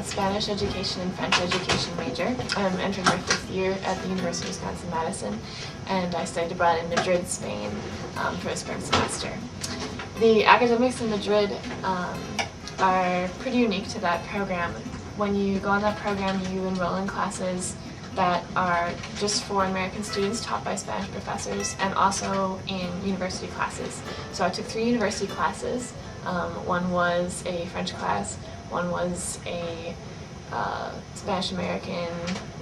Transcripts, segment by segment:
Spanish education and French education major. I'm entering my 5th year at the University of Wisconsin-Madison, and I studied abroad in Madrid, Spain for a spring semester. The academics in Madrid are pretty unique to that program. When you go on that program, you enroll in classes that are just for American students taught by Spanish professors, and also in university classes. So I took 3 university classes. One was a French class, one was a Spanish-American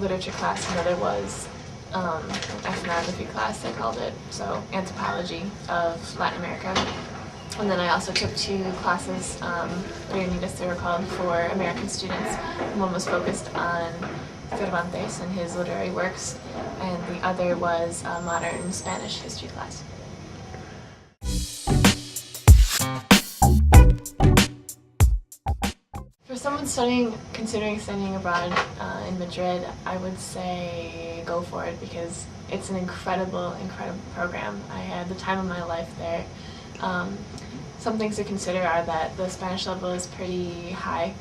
literature class, another was an ethnography class, they called it, so anthropology of Latin America. And then I also took 2 classes, Leonidas they were called, for American students. One was focused on Cervantes and his literary works, and the other was a modern Spanish history class. For someone considering studying abroad in Madrid, I would say go for it because it's an incredible program. I had the time of my life there. Some things to consider are that the Spanish level is pretty high,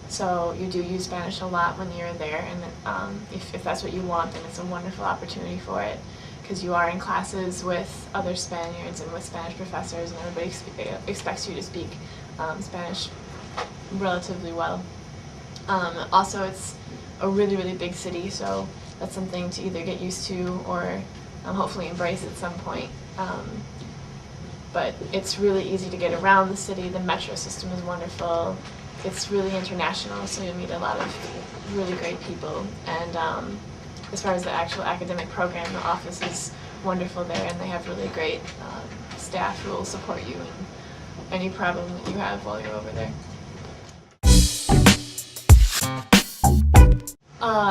so you do use Spanish a lot when you're there, and if that's what you want, then it's a wonderful opportunity for it, because you are in classes with other Spaniards and with Spanish professors, and everybody expects you to speak Spanish relatively well. Also, it's a really big city, so that's something to either get used to or hopefully embrace at some point. But it's really easy to get around the city. The metro system is wonderful. It's really international, so you'll meet a lot of really great people. And as far as the actual academic program, the office is wonderful there, and they have really great staff who will support you in any problem that you have while you're over there.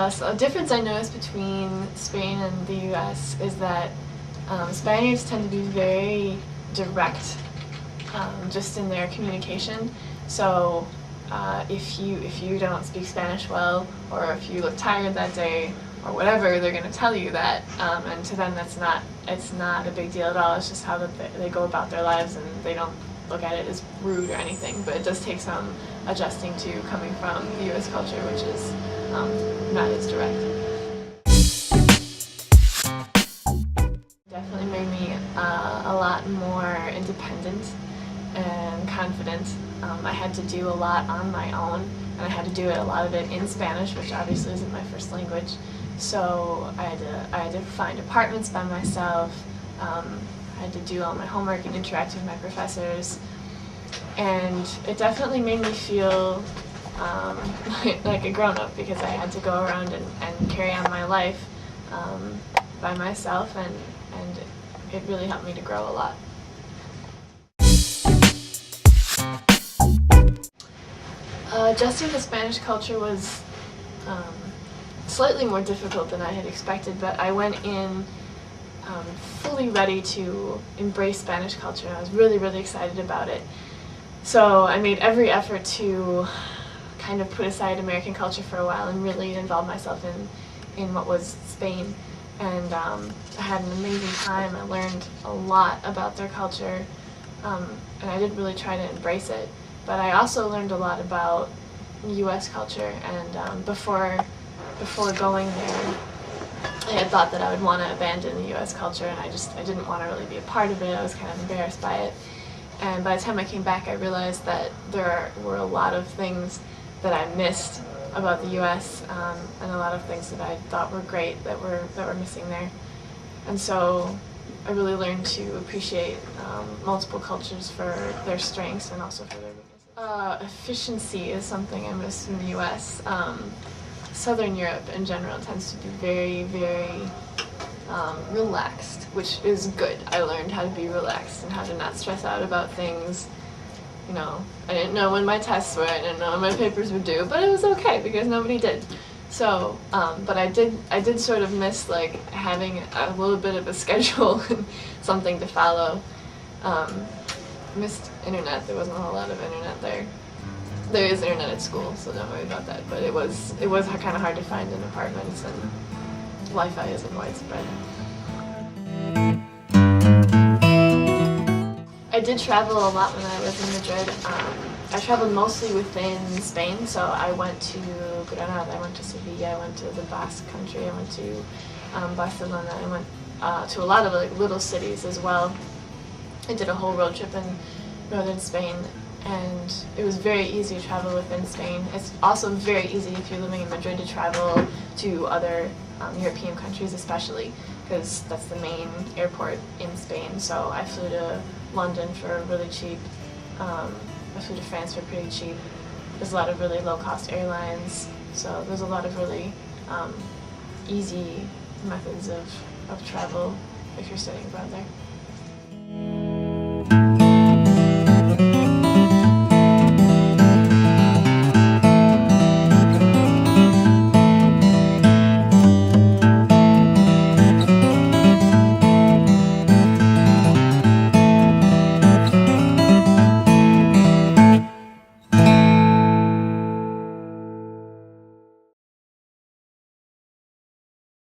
So a difference I noticed between Spain and the US is that Spaniards tend to be very direct just in their communication. So if you don't speak Spanish well, or if you look tired that day, or whatever, they're going to tell you that, and to them it's not a big deal at all. It's just how they go about their lives, and they don't look at it as rude or anything. But it does take some adjusting to coming from the U.S. culture, which is not as direct. Definitely made me a lot more independent and confident. I had to do a lot on my own, and I had to do a lot of it in Spanish, which obviously isn't my first language. So I had to find apartments by myself. I had to do all my homework and interact with my professors, and it definitely made me feel like a grown-up, because I had to go around and carry on my life by myself, and it really helped me to grow a lot. Adjusting to Spanish culture was slightly more difficult than I had expected, but I went in fully ready to embrace Spanish culture, and I was really excited about it. So I made every effort to kind of put aside American culture for a while and really involve myself in what was Spain. And I had an amazing time. I learned a lot about their culture, and I did really try to embrace it. But I also learned a lot about U.S. culture, and before going there, I had thought that I would want to abandon the U.S. culture, and I didn't want to really be a part of it. I was kind of embarrassed by it. And by the time I came back, I realized that there were a lot of things that I missed about the U.S. And a lot of things that I thought were great that were missing there. And so I really learned to appreciate multiple cultures for their strengths and also for their weaknesses. Efficiency is something I miss in the U.S. Southern Europe in general tends to be very relaxed, which is good. I learned how to be relaxed and how to not stress out about things. You know, I didn't know when my tests were, I didn't know when my papers were due, but it was okay because nobody did. So, but I did sort of miss like having a little bit of a schedule and something to follow. Missed internet. There wasn't a whole lot of internet there. There is internet at school, so don't worry about that. But it was kind of hard to find in apartments, and Wi-Fi isn't widespread. I did travel a lot when I was in Madrid. I traveled mostly within Spain, so I went to Granada, I went to Sevilla, I went to the Basque Country, I went to Barcelona, I went to a lot of like little cities as well. I did a whole road trip in northern Spain, and it was very easy to travel within Spain. It's also very easy if you're living in Madrid to travel to other European countries, especially because that's the main airport in Spain. So I flew to London for really cheap. I flew to France for pretty cheap. There's a lot of really low-cost airlines, so there's a lot of really easy methods of travel if you're studying abroad there.